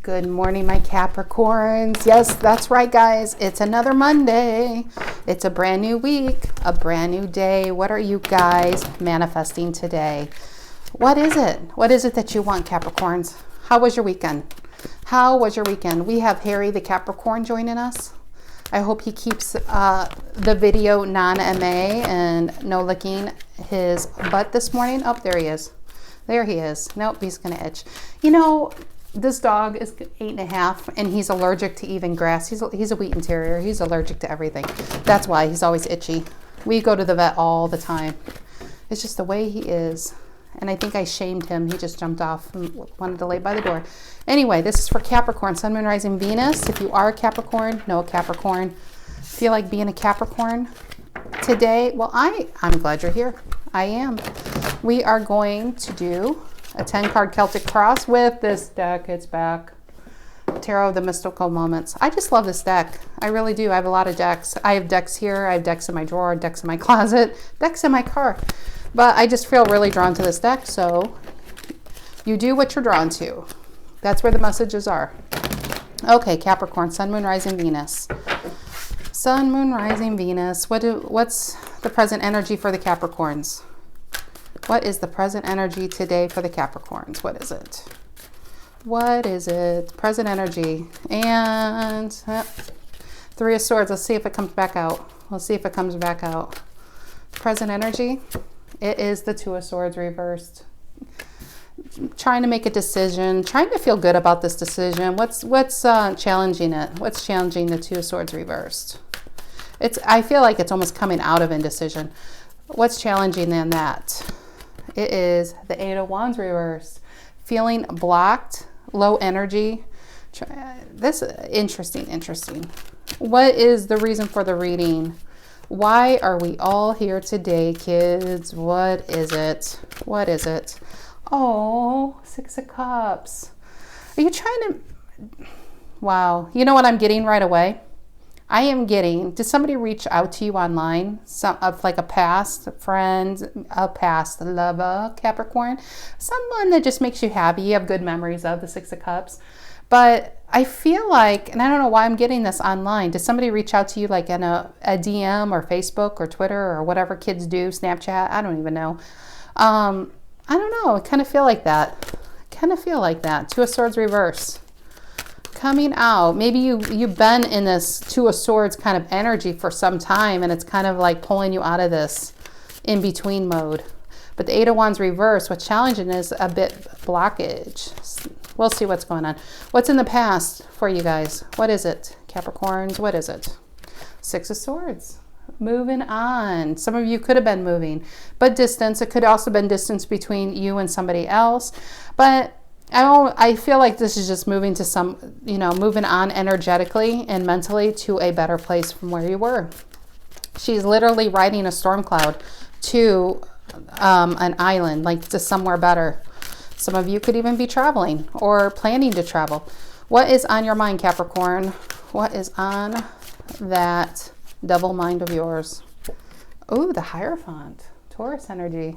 Good morning, my Capricorns. Yes, that's right, guys. It's another Monday. It's a brand new week, a brand new day. What are you guys manifesting today? What is it? What is it that you want, Capricorns? How was your weekend? How was your weekend? We have Harry the Capricorn joining us. I hope he keeps the video non-MA and no licking his butt this morning. Oh, there he is. There he is. Nope, he's going to itch. You know, this dog is 8.5 and he's allergic to even grass. He's a Wheaten Terrier. He's allergic to everything. That's why he's always itchy. We go to the vet all the time. It's just the way he is. And I think I shamed him. He just jumped off and wanted to lay by the door. Anyway, this is for Capricorn, Sun, Moon, Rising, Venus. If you are a Capricorn, know a Capricorn, feel like being a Capricorn today. Well, I'm glad you're here. I am. We are going to do a 10-card Celtic cross with this deck. It's back. Tarot of the Mystical Moments. I just love this deck. I really do. I have a lot of decks. I have decks here. I have decks in my drawer, decks in my closet, decks in my car. But I just feel really drawn to this deck. So you do what you're drawn to. That's where the messages are. Okay, Capricorn, Sun, Moon, Rising, Venus. Sun, Moon, Rising, Venus. What's the present energy for the Capricorns? What is the present energy today for the Capricorns? What is it? What is it? Present energy. And Three of Swords. Let's see if it comes back out. Let's see if it comes back out. Present energy. It is the Two of Swords reversed. Trying to make a decision. Trying to feel good about this decision. What's challenging it? What's challenging the Two of Swords reversed? I feel like it's almost coming out of indecision. What's challenging than that? It is the Eight of Wands reversed. Feeling blocked, low energy. This interesting. What is the reason for the reading? Why are we all here today, kids? What is it? What is it? Oh, Six of Cups. Are you trying to... Wow. You know what I'm getting right away? I am getting, did somebody reach out to you online? Like a past friend, a past lover, Capricorn? Someone that just makes you happy. You have good memories of the Six of Cups. But I feel like, and I don't know why I'm getting this online. Did somebody reach out to you like in a DM or Facebook or Twitter or whatever kids do, Snapchat? I don't even know. I don't know. I kind of feel like that. Two of Swords reverse. Coming out. Maybe you've been in this Two of Swords kind of energy for some time and it's kind of like pulling you out of this in-between mode. But the Eight of Wands reverse, what's challenging is a bit blockage. We'll see what's going on. What's in the past for you guys? What is it, Capricorns? What is it? Six of Swords. Moving on. Some of you could have been moving, but distance. It could also have been distance between you and somebody else. But I feel like this is just moving to moving on energetically and mentally to a better place from where you were. She's literally riding a storm cloud to an island, like to somewhere better. Some of you could even be traveling or planning to travel. What is on your mind, Capricorn? What is on that double mind of yours? Oh, the Hierophant, Taurus energy.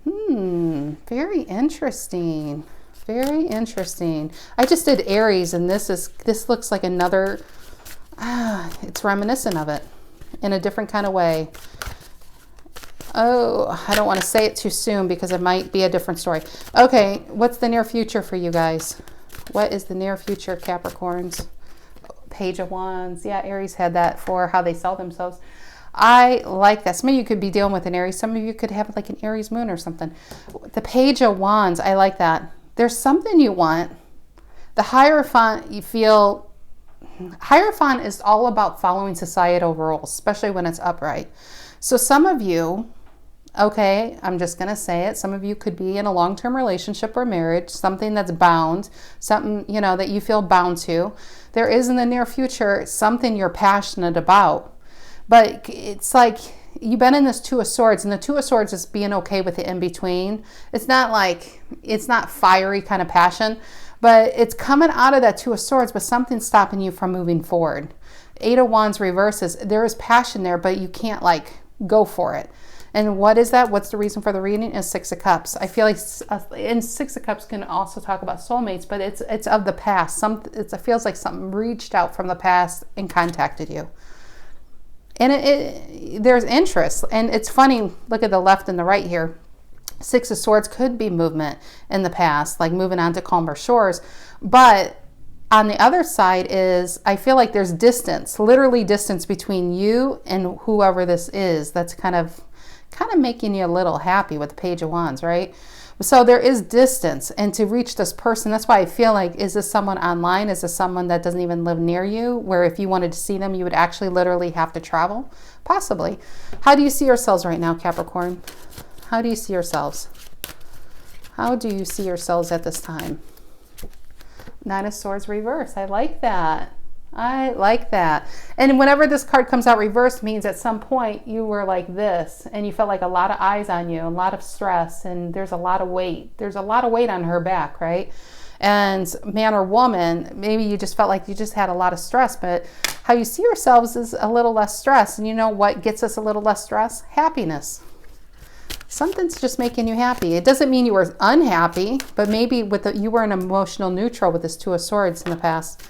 Very interesting. Very interesting. I just did Aries and this looks like another, it's reminiscent of it in a different kind of way. Oh, I don't want to say it too soon because it might be a different story. Okay, what's the near future for you guys? What is the near future, Capricorns? Page of Wands. Yeah, Aries had that for how they sell themselves. I like that. Some of you could be dealing with an Aries. Some of you could have like an Aries moon or something. The Page of Wands, I like that. There's something you want. The Hierophant, you feel... Hierophant is all about following societal rules, especially when it's upright. So some of you, okay, I'm just going to say it. Some of you could be in a long-term relationship or marriage, something that's bound, something, that you feel bound to. There is in the near future something you're passionate about. But it's like you've been in this Two of Swords, and the Two of Swords is being okay with the in-between. It's not fiery kind of passion, but it's coming out of that Two of Swords, but something's stopping you from moving forward. Eight of Wands reverses. There is passion there, but you can't like go for it. And what is that? What's the reason for the reading? Is Six of Cups. I feel like, and Six of Cups can also talk about soulmates, but it's of the past. It feels like something reached out from the past and contacted you. And there's interest. And it's funny, look at the left and the right here. Six of Swords could be movement in the past, like moving on to calmer shores. But on the other side is, I feel like there's distance, literally distance between you and whoever this is. That's kind of making you a little happy with the Page of Wands, right? So there is distance, and to reach this person, that's why I feel like, is this someone online? Is this someone that doesn't even live near you, where if you wanted to see them, you would actually literally have to travel? Possibly. How do you see yourselves right now, Capricorn? How do you see yourselves? How do you see yourselves at this time? Nine of Swords reverse. I like that. I like that. And whenever this card comes out reversed, means at some point you were like this and you felt like a lot of eyes on you, a lot of stress, and there's a lot of weight. There's a lot of weight on her back, right? And man or woman, maybe you just felt like you just had a lot of stress, but how you see yourselves is a little less stress. And you know what gets us a little less stress? Happiness. Something's just making you happy. It doesn't mean you were unhappy, but maybe you were an emotional neutral with this Two of Swords in the past.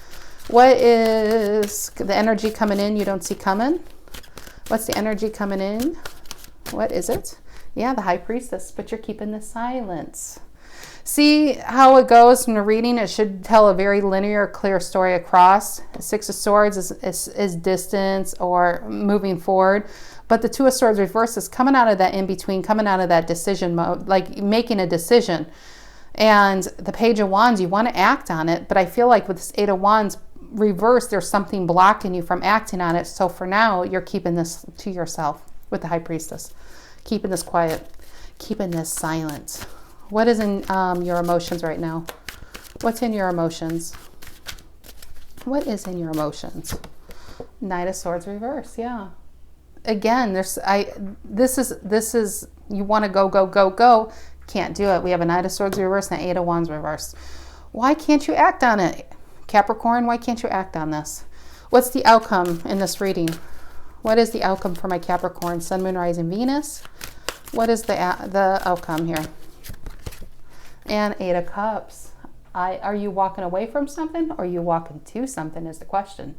What is the energy coming in you don't see coming? What's the energy coming in? What is it? Yeah, the High Priestess, but you're keeping the silence. See how it goes from the reading? It should tell a very linear, clear story across. Six of Swords is distance or moving forward. But the Two of Swords reverse is coming out of that in-between, coming out of that decision mode, like making a decision. And the Page of Wands, you want to act on it. But I feel like with this Eight of Wands reverse, there's something blocking you from acting on it. So for now, you're keeping this to yourself with the High Priestess. Keeping this quiet. Keeping this silent. What is in your emotions right now? What's in your emotions? What is in your emotions? Knight of Swords reverse, yeah. Again, this is you want to go, go, go, go. Can't do it. We have a Knight of Swords reverse and an Eight of Wands reverse. Why can't you act on it? Capricorn, why can't you act on this? What's the outcome in this reading? What is the outcome for my Capricorn? Sun, Moon, Rising, Venus. What is the outcome here? And Eight of Cups. Are you walking away from something or are you walking to something is the question.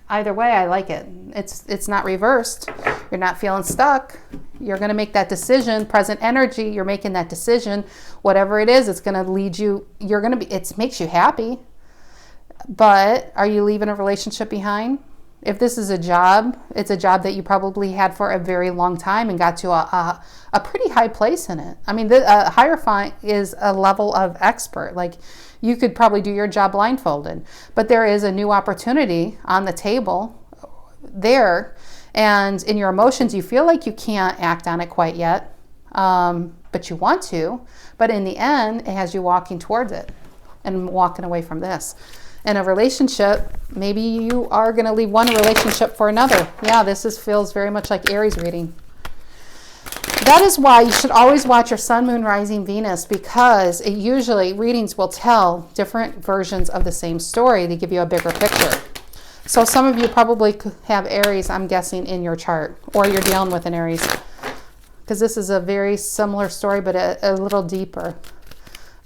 Either way, I like it. It's not reversed. You're not feeling stuck. You're going to make that decision. Present energy, you're making that decision. Whatever it is, it's going to lead you. It makes you happy. But are you leaving a relationship behind? If this is a job, it's a job that you probably had for a very long time and got to a pretty high place in it. I mean, the Hierophant is a level of expert. Like, you could probably do your job blindfolded. But there is a new opportunity on the table there. And in your emotions, you feel like you can't act on it quite yet. But you want to. But in the end, it has you walking towards it and walking away from this. In a relationship, maybe you are going to leave one relationship for another. Yeah, this feels very much like Aries reading. That is why you should always watch your Sun, Moon, Rising, Venus, because readings will tell different versions of the same story. They give you a bigger picture. So some of you probably have Aries, I'm guessing, in your chart, or you're dealing with an Aries, because this is a very similar story, but a little deeper.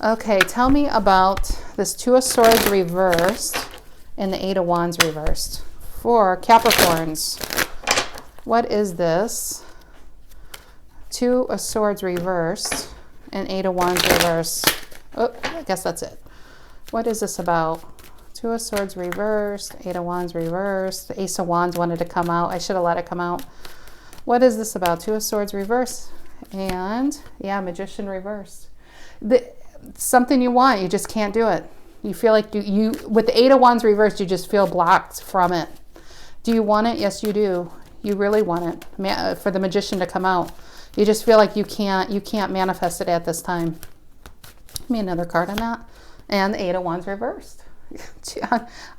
Okay, tell me about this Two of Swords reversed and the Eight of Wands reversed. For Capricorns, what is this? Two of Swords reversed and Eight of Wands reversed. Oh, I guess that's it. What is this about? Two of Swords reversed, Eight of Wands reversed. The Ace of Wands wanted to come out. I should have let it come out. What is this about? Two of Swords reversed and, yeah, Magician reversed. Something you want, you just can't do it. You feel like you with the Eight of Wands reversed, you just feel blocked from it. Do you want it? Yes, you do. You really want it for the Magician to come out. You just feel like you can't manifest it at this time. Give me another card on that. And the Eight of Wands reversed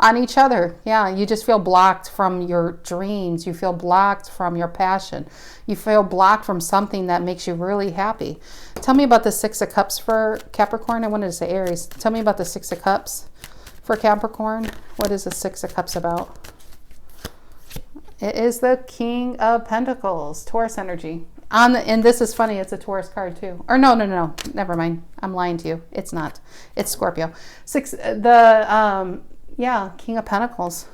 on each other. Yeah, you just feel blocked from your dreams. You feel blocked from your passion. You feel blocked from something that makes you really happy. Tell me about the Six of Cups for Capricorn. I wanted to say Aries. Tell me about the Six of Cups for Capricorn. What is the Six of Cups about? It is the King of Pentacles, Taurus energy. And this is funny, it's a Taurus card too. Or no, never mind. I'm lying to you. It's not. It's Scorpio. Yeah, King of Pentacles.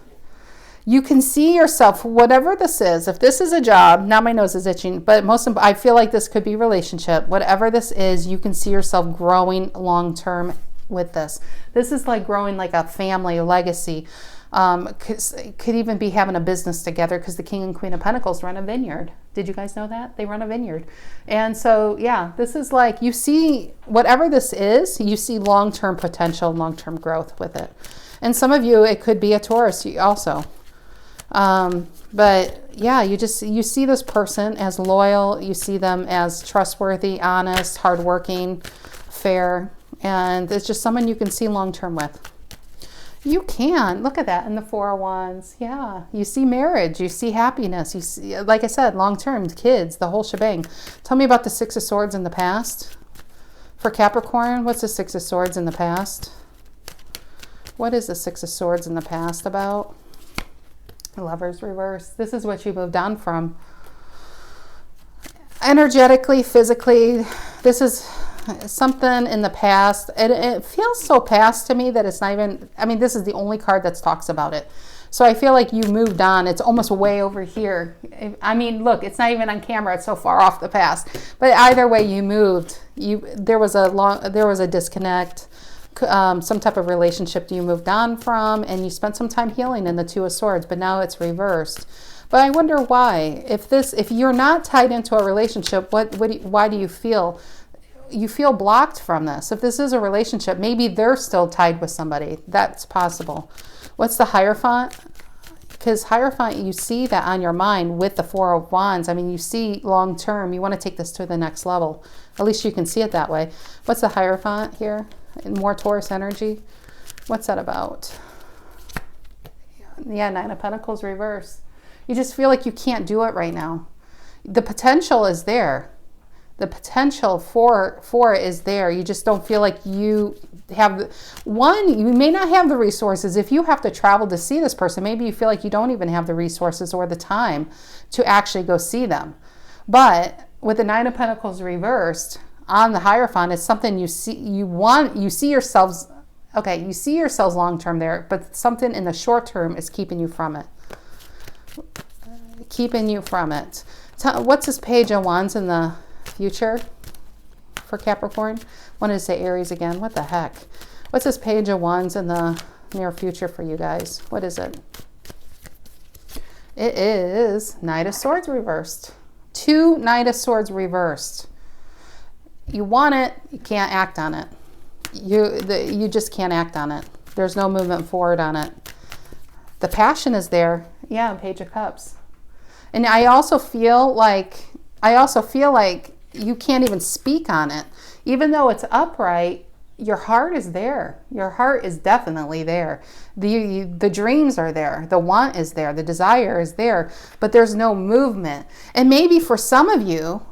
You can see yourself, whatever this is, if this is a job, now my nose is itching, but I feel like this could be relationship. Whatever this is, you can see yourself growing long-term with this. This is like growing like a family legacy. Could even be having a business together, because the King and Queen of Pentacles run a vineyard. Did you guys know that? They run a vineyard. And so, yeah, this is like, you see, whatever this is, you see long-term potential, long-term growth with it. And some of you, it could be a Taurus also. But yeah, you see this person as loyal. You see them as trustworthy, honest, hardworking, fair. And it's just someone you can see long-term with. You can. Look at that in the Four of Wands. Yeah. You see marriage. You see happiness. You see, like I said, long-term, kids, the whole shebang. Tell me about the Six of Swords in the past. For Capricorn, what's the Six of Swords in the past? What is the Six of Swords in the past about? Lovers reverse. This is what you moved on from. Energetically, physically, this is something in the past. It feels so past to me that it's not even, I mean, this is the only card that talks about it. So I feel like you moved on. It's almost way over here. I mean, look, it's not even on camera. It's so far off the past. But either way, you moved. There was a disconnect, some type of relationship you moved on from, and you spent some time healing in the Two of Swords, but now it's reversed. But I wonder why. If you're not tied into a relationship, why do you feel? You feel blocked from this. If this is a relationship, maybe they're still tied with somebody. That's possible. What's the Hierophant? Because Hierophant, you see that on your mind with the Four of Wands. I mean, you see long term, you want to take this to the next level. At least you can see it that way. What's the Hierophant here? More Taurus energy. What's that about? Yeah, Nine of Pentacles reverse. You just feel like you can't do it right now. The potential is there. The potential for it is there. You just don't feel like you have, you may not have the resources. If you have to travel to see this person, maybe you feel like you don't even have the resources or the time to actually go see them. But with the Nine of Pentacles reversed on the Hierophant, it's something you see yourselves long-term there, but something in the short term is keeping you from it. What's this Page of Wands in the future for Capricorn? Wanted to say Aries again. What the heck? What's this Page of Wands in the near future for you guys? What is it? It is Knight of Swords reversed. 2 Knight of Swords reversed. You want it, you can't act on it. You just can't act on it. There's no movement forward on it. The passion is there. Yeah, Page of Cups. And I also feel like you can't even speak on it. Even though it's upright, your heart is there. Your heart is definitely there. The dreams are there. The want is there. The desire is there. But there's no movement. And maybe for some of you,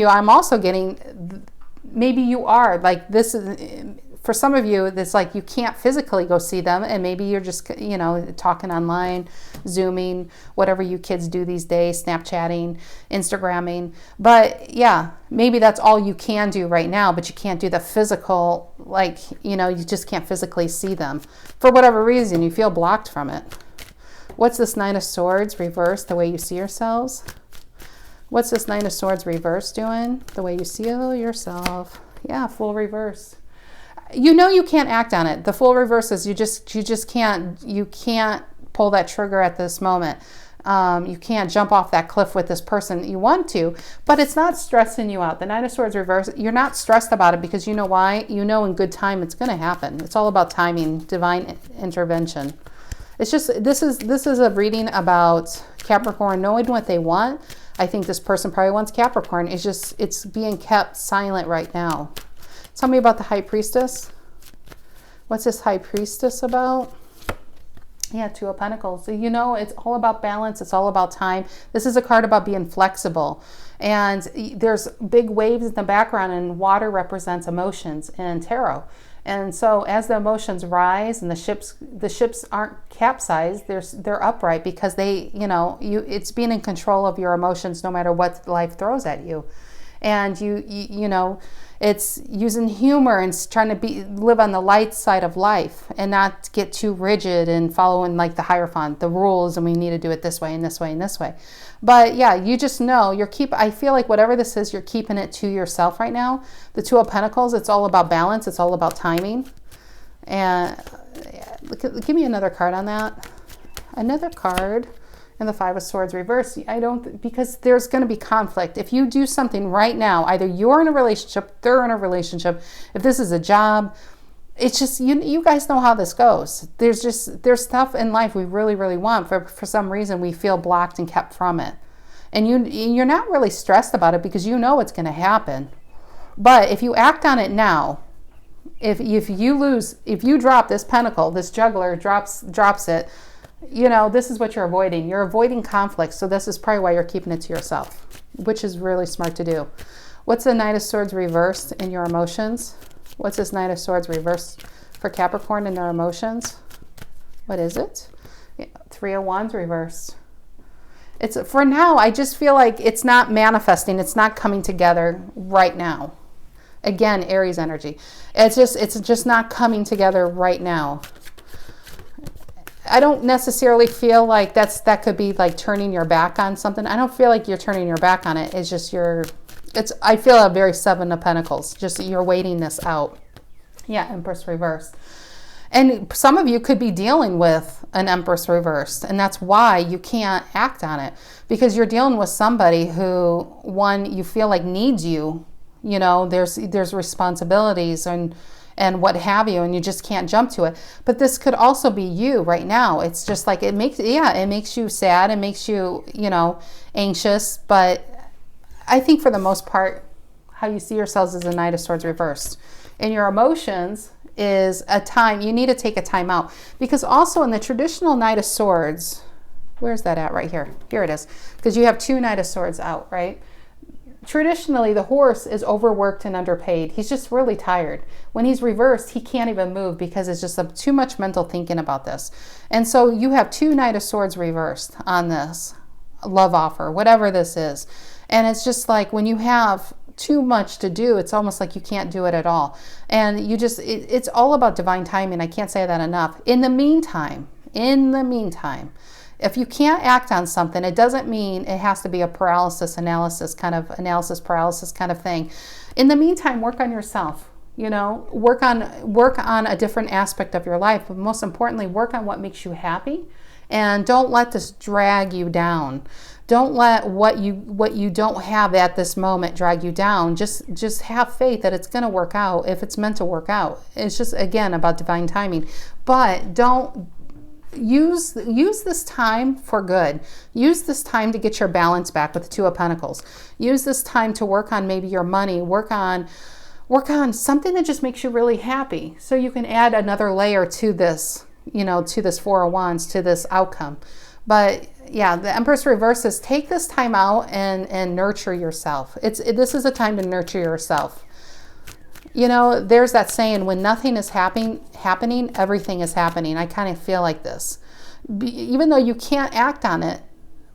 I'm also getting, maybe you are like this is. For some of you, it's like you can't physically go see them, and maybe you're just, talking online, Zooming, whatever you kids do these days, Snapchatting, Instagramming. But yeah, maybe that's all you can do right now, but you can't do the physical, you just can't physically see them. For whatever reason, you feel blocked from it. What's this Nine of Swords reversed, the way you see yourselves? What's this Nine of Swords reversed doing, the way you see yourself? Yeah, Fool reverse. You can't act on it. The Fool reverse is you just can't pull that trigger at this moment. You can't jump off that cliff with this person. You want to, but it's not stressing you out. The Nine of Swords reverse, you're not stressed about it because you know why? You know in good time it's going to happen. It's all about timing, divine intervention. It's just, this is a reading about Capricorn knowing what they want. I think this person probably wants Capricorn. It's being kept silent right now. Tell me about the High Priestess. What's this High Priestess about? Yeah, Two of Pentacles. So, it's all about balance. It's all about time. This is a card about being flexible. And there's big waves in the background, and water represents emotions in tarot. And so as the emotions rise and the ships aren't capsized, they're upright because they, it's being in control of your emotions no matter what life throws at you. And it's using humor and trying to live on the light side of life and not get too rigid and following like the Hierophant, the rules, and we need to do it this way and this way and this way. But yeah, you just know I feel like whatever this is, you're keeping it to yourself right now. The Two of Pentacles, it's all about balance. It's all about timing. And give me another card on that. Another card. And the Five of Swords reverse. Because there's going to be conflict. If you do something right now, either you're in a relationship, they're in a relationship, if this is a job, it's just, you guys know how this goes. There's stuff in life we really, really want. For some reason, we feel blocked and kept from it. And you're not really stressed about it because you know it's going to happen. But if you act on it now, if you drop this pentacle, this juggler drops it, this is what you're avoiding. You're avoiding conflict. So this is probably why you're keeping it to yourself, which is really smart to do. What's the Knight of Swords reversed in your emotions? What's this Knight of Swords reversed for Capricorn in their emotions? What is it? Three of Wands reversed. It's for now, I just feel like it's not manifesting. It's not coming together right now. Again, Aries energy. It's just not coming together right now. I don't necessarily feel like that could be like turning your back on something. I don't feel like you're turning your back on it. It's just I feel a very Seven of Pentacles. Just you're waiting this out. Yeah, Empress Reverse. And some of you could be dealing with an Empress Reverse, and that's why you can't act on it, because you're dealing with somebody who, one, you feel like needs you. There's responsibilities and what have you, and you just can't jump to it. But this could also be you right now. It's just like it makes you sad, it makes you, anxious, but I think for the most part, how you see yourselves is a Knight of Swords reversed. And your emotions is a time, you need to take a time out. Because also in the traditional Knight of Swords, where's that at right here? Here it is. Because you have two Knight of Swords out, right? Traditionally, the horse is overworked and underpaid. He's just really tired. When he's reversed, he can't even move because it's just too much mental thinking about this. And so you have two Knight of Swords reversed on this love offer, whatever this is. And it's just like when you have too much to do, it's almost like you can't do it at all. And it's all about divine timing. I can't say that enough. In the meantime, if you can't act on something, it doesn't mean it has to be a paralysis kind of thing. In the meantime, work on yourself. Work on a different aspect of your life, but most importantly, work on what makes you happy, and don't let this drag you down. Don't let what you don't have at this moment drag you down. Just have faith that it's going to work out if it's meant to work out. It's just, again, about divine timing. But don't use this time for good. Use this time to get your balance back with the Two of Pentacles. Use this time to work on maybe your money. Work on something that just makes you really happy, so you can add another layer to this, to this Four of Wands, to this outcome. But yeah, the Empress Reverse is take this time out and nurture yourself. This is a time to nurture yourself. There's that saying, when nothing is happening, everything is happening. I kind of feel like this. Even though you can't act on it,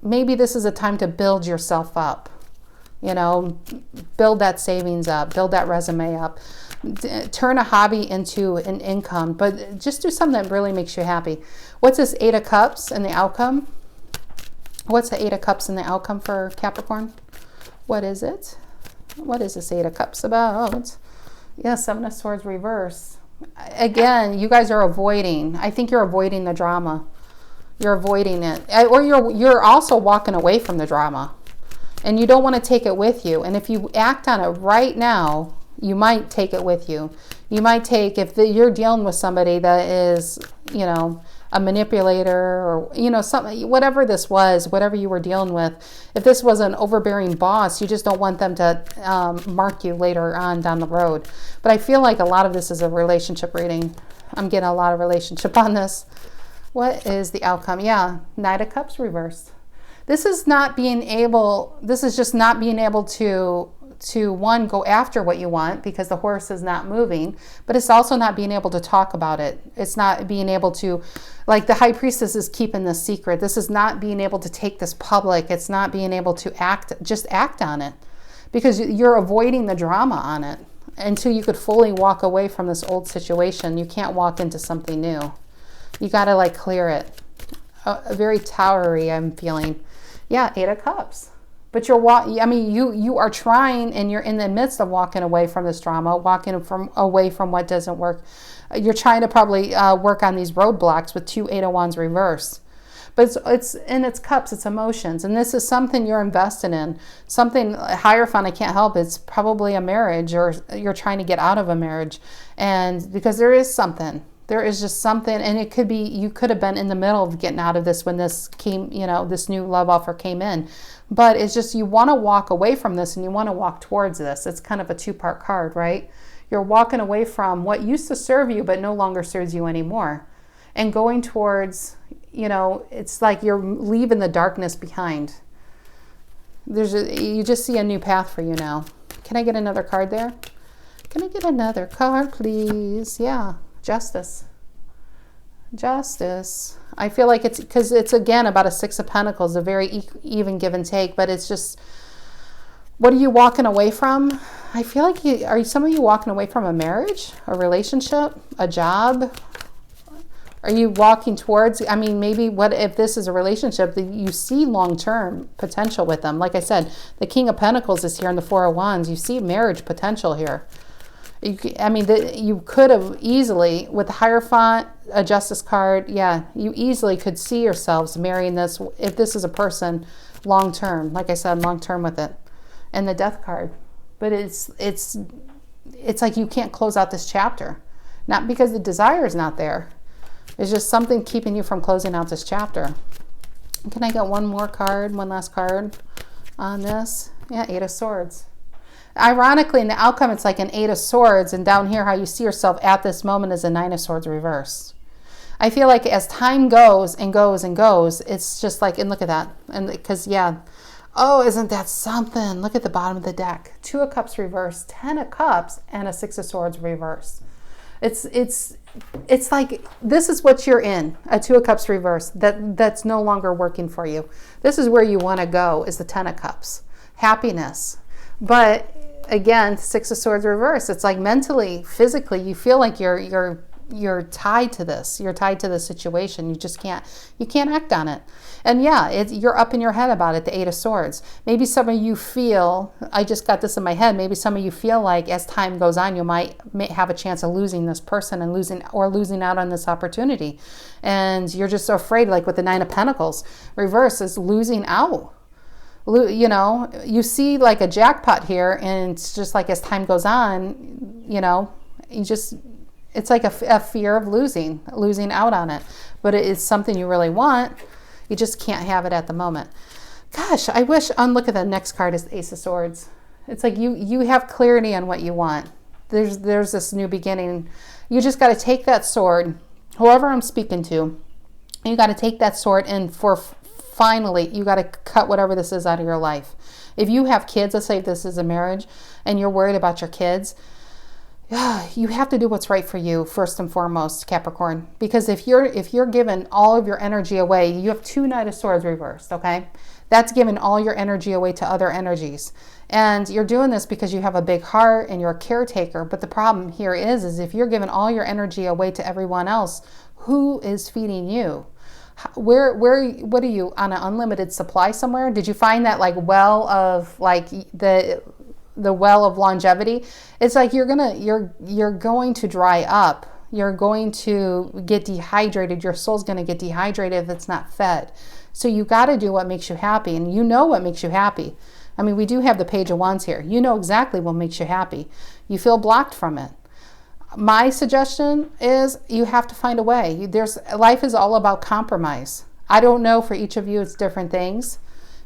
maybe this is a time to build yourself up. Build that savings up, build that resume up, turn a hobby into an income, but just do something that really makes you happy. What's this Eight of Cups and the outcome? What's the Eight of Cups and the outcome for Capricorn? What is it? What is this Eight of Cups about? Yeah, Seven of Swords reverse. Again, you guys are avoiding. I think you're avoiding the drama. You're avoiding it. Or you're also walking away from the drama. And you don't want to take it with you. And if you act on it right now, you might take it with you. You might you're dealing with somebody that is, a manipulator, or, something, whatever this was, whatever you were dealing with. If this was an overbearing boss, you just don't want them to mark you later on down the road. But I feel like a lot of this is a relationship reading. I'm getting a lot of relationship on this. What is the outcome? Yeah, Knight of Cups reversed. This is just not being able to one, go after what you want because the horse is not moving, but it's also not being able to talk about it. It's not being able to, like the High Priestess is keeping this secret. This is not being able to take this public. It's not being able to just act on it because you're avoiding the drama on it until you could fully walk away from this old situation. You can't walk into something new. You got to like clear it. Very towery, I'm feeling. Yeah, 8 of Cups. But you are trying, and you're in the midst of walking away from this drama, away from what doesn't work. You're trying to probably work on these roadblocks with 2 8 of Wands reverse. But it's in its cups, it's emotions. And this is something you're invested in. Something Hierophant, I can't help. It's probably a marriage, or you're trying to get out of a marriage. And because there is something. There is just something, and it could be, you could have been in the middle of getting out of this when this came, this new love offer came in. But it's just, you want to walk away from this and you want to walk towards this. It's kind of a 2-part card, right? You're walking away from what used to serve you but no longer serves you anymore. And going towards, it's like you're leaving the darkness behind. You just see a new path for you now. Can I get another card there? Can I get another card, please? Yeah. Justice. I feel like it's because it's again about a 6 of Pentacles, a very even give and take, but it's just, what are you walking away from? I feel like are some of you walking away from a marriage, a relationship, a job? Are you walking towards, maybe what if this is a relationship that you see long-term potential with them? Like I said, the King of Pentacles is here and the 4 of Wands. You see marriage potential here. You could have easily, with the Hierophant, a Justice card, yeah, you easily could see yourselves marrying this, if this is a person long-term, like I said, long-term with it. And the Death card. But it's like you can't close out this chapter. Not because the desire is not there. It's just something keeping you from closing out this chapter. Can I get one last card on this? Yeah, 8 of Swords. Ironically, in the outcome, it's like an 8 of Swords, and down here, how you see yourself at this moment is a 9 of Swords reverse. I feel like as time goes and goes and goes, it's just like, and look at that, and because oh, isn't that something? Look at the bottom of the deck: 2 of Cups reverse, 10 of Cups, and a 6 of Swords reverse. It's like this is what you're in, a 2 of Cups reverse. That's no longer working for you. This is where you want to go. Is the 10 of Cups, happiness, but again, 6 of Swords reverse. It's like mentally, physically, you feel like you're tied to this. You're tied to the situation. You just can't act on it. And yeah, you're up in your head about it, the 8 of Swords. Maybe some of you feel, I just got this in my head, maybe some of you feel like as time goes on, you may have a chance of losing this person and losing out on this opportunity. And you're just so afraid, like with the 9 of Pentacles reverse, is losing out. You see like a jackpot here, and it's just like as time goes on, it's like a fear of losing out on it. But it is something you really want. You just can't have it at the moment. Gosh, I wish, look at the next card is the Ace of Swords. It's like you have clarity on what you want. There's this new beginning. You just got to take that sword, whoever I'm speaking to, you got to take that sword and finally, you got to cut whatever this is out of your life. If you have kids, let's say this is a marriage and you're worried about your kids, you have to do what's right for you first and foremost, Capricorn. Because if you're giving all of your energy away, you have 2 Knight of Swords reversed, okay? That's giving all your energy away to other energies. And you're doing this because you have a big heart and you're a caretaker. But the problem here is if you're giving all your energy away to everyone else, who is feeding you? What are you, on an unlimited supply somewhere? Did you find that like well of like the well of longevity? It's like you're going to dry up. You're going to get dehydrated. Your soul's going to get dehydrated if it's not fed. So you got to do what makes you happy, and you know what makes you happy. We do have the Page of Wands here. You know exactly what makes you happy. You feel blocked from it. My suggestion is you have to find a way. Life is all about compromise. I don't know, for each of you it's different things.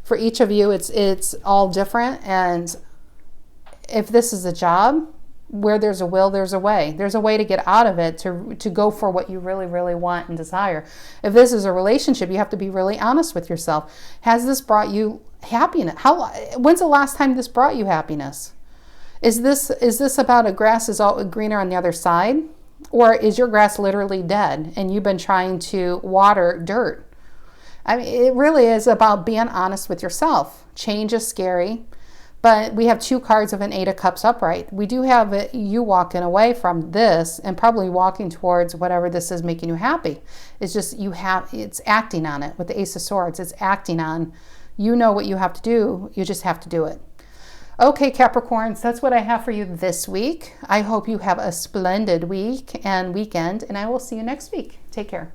For each of you it's all different. And if this is a job, where there's a will, there's a way. There's a way to get out of it, to go for what you really, really want and desire. If this is a relationship, you have to be really honest with yourself. Has this brought you happiness? When's the last time this brought you happiness? Is this about a grass is all greener on the other side? Or is your grass literally dead and you've been trying to water dirt? I mean, it really is about being honest with yourself. Change is scary, but we have 2 cards of an 8 of Cups upright. We do have you walking away from this and probably walking towards whatever this is making you happy. It's just it's acting on it with the Ace of Swords. It's acting on, you know what you have to do. You just have to do it. Okay, Capricorns, that's what I have for you this week. I hope you have a splendid week and weekend, and I will see you next week. Take care.